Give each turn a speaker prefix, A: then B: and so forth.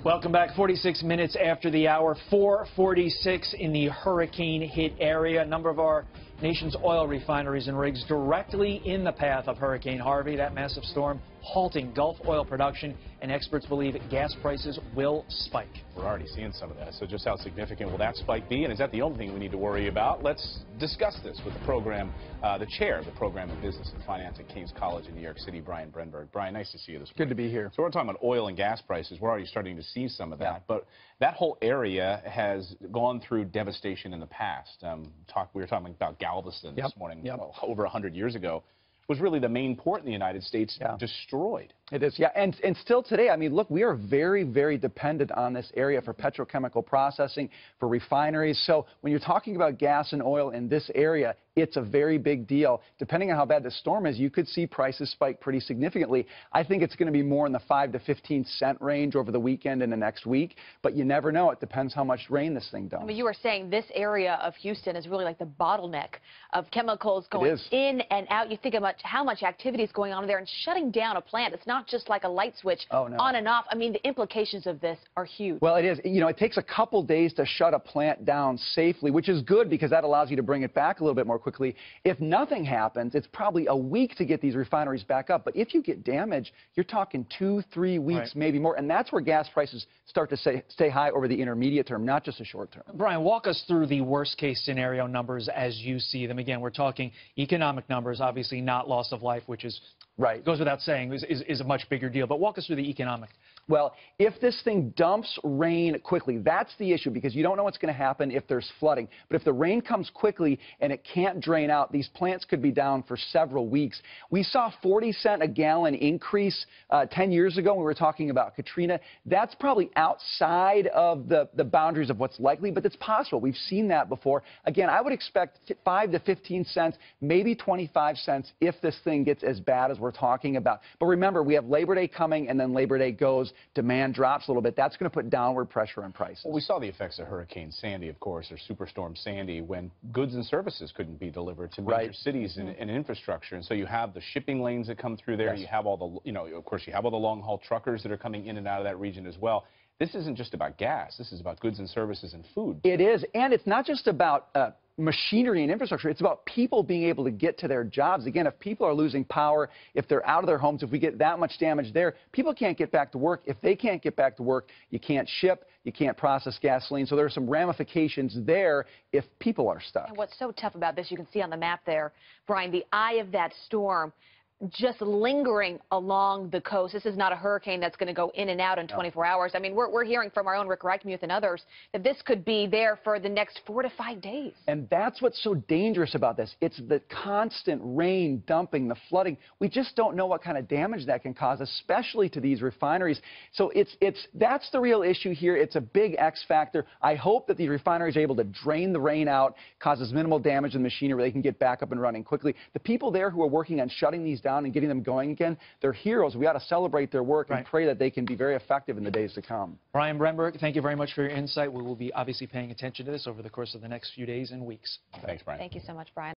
A: Welcome back. 46 minutes after the hour, 4:46 in the hurricane-hit area. A number of our nation's oil refineries and rigs directly in the path of Hurricane Harvey. That massive storm halting Gulf oil production, and experts believe gas prices will spike.
B: We're already seeing some of that. So just how significant will that spike be? And is that the only thing we need to worry about? Let's discuss this with the program, the chair of the program of business and finance at King's College in New York City, Brian Brenberg. Brian, nice to see you this morning.
C: Good to be here.
B: So we're talking about oil and gas prices. We're already starting to see some of that. But that whole area has gone through devastation in the past. We were talking about Galveston this morning, over 100 years ago. Was really the main port in the United States destroyed.
C: It is, and still today, I mean, look, we are very, very dependent on this area for petrochemical processing, for refineries. So when you're talking about gas and oil in this area, it's a very big deal. Depending on how bad the storm is, you could see prices spike pretty significantly. I think it's going to be more in the 5 to 15 cent range over the weekend and the next week, but you never know. It depends how much rain this thing dumps.
D: I mean, you were saying this area of Houston is really like the bottleneck of chemicals going in and out. You think about how much activity is going on there, and shutting down a plant, it's not just like a light switch on and off. I mean, the implications of this are huge.
C: Well, it is. You know, it takes a couple days to shut a plant down safely, which is good because that allows you to bring it back a little bit more quickly. If nothing happens, it's probably a week to get these refineries back up. But if you get damage, you're talking 2-3 weeks, maybe more. And that's where gas prices start to stay high over the intermediate term, not just the short term.
A: Brian, walk us through the worst case scenario numbers as you see them. Again, we're talking economic numbers, obviously not loss of life, which is goes without saying, is a much bigger deal. But walk us through the economic.
C: Well, if this thing dumps rain quickly, that's the issue, because you don't know what's going to happen if there's flooding. But if the rain comes quickly and it can't drain out, these plants could be down for several weeks. We saw 40-cent a gallon increase 10 years ago when we were talking about Katrina. That's probably outside of the boundaries of what's likely, but it's possible. We've seen that before. Again, I would expect 5 to 15 cents, maybe 25 cents if this thing gets as bad as we're talking about. But remember, we have Labor Day coming, and then Labor Day goes. Demand drops a little bit. That's going to put downward pressure on prices.
B: Well, we saw the effects of Hurricane Sandy, of course, or Superstorm Sandy, when goods and services couldn't be delivered to major cities and infrastructure. And so you have the shipping lanes that come through there. You have all the, of course, you have all the long-haul truckers that are coming in and out of that region as well. This isn't just about gas. This is about goods and services and food.
C: It is, and it's not just about machinery and infrastructure. It's about people being able to get to their jobs. Again, if people are losing power, if they're out of their homes, if we get that much damage there, people can't get back to work. If they can't get back to work, you can't ship, you can't process gasoline. So there are some ramifications there if people are stuck.
D: And what's so tough about this, you can see on the map there, Brian, the eye of that storm just lingering along the coast. This is not a hurricane that's going to go in and out in 24 hours. I mean, we're hearing from our own Rick Reichmuth and others that this could be there for the next 4 to 5 days.
C: And that's what's so dangerous about this. It's the constant rain dumping, the flooding. We just don't know what kind of damage that can cause, especially to these refineries. So that's the real issue here. It's a big X factor. I hope that the refineries are able to drain the rain out, causes minimal damage in the machinery, they can get back up and running quickly. The people there who are working on shutting these down and getting them going again, they're heroes. We ought to celebrate their work and pray that they can be very effective in the days to come.
A: Brian Brenberg, thank you very much for your insight. We will be obviously paying attention to this over the course of the next few days and weeks.
B: Thanks, Brian.
D: Thank you so much, Brian.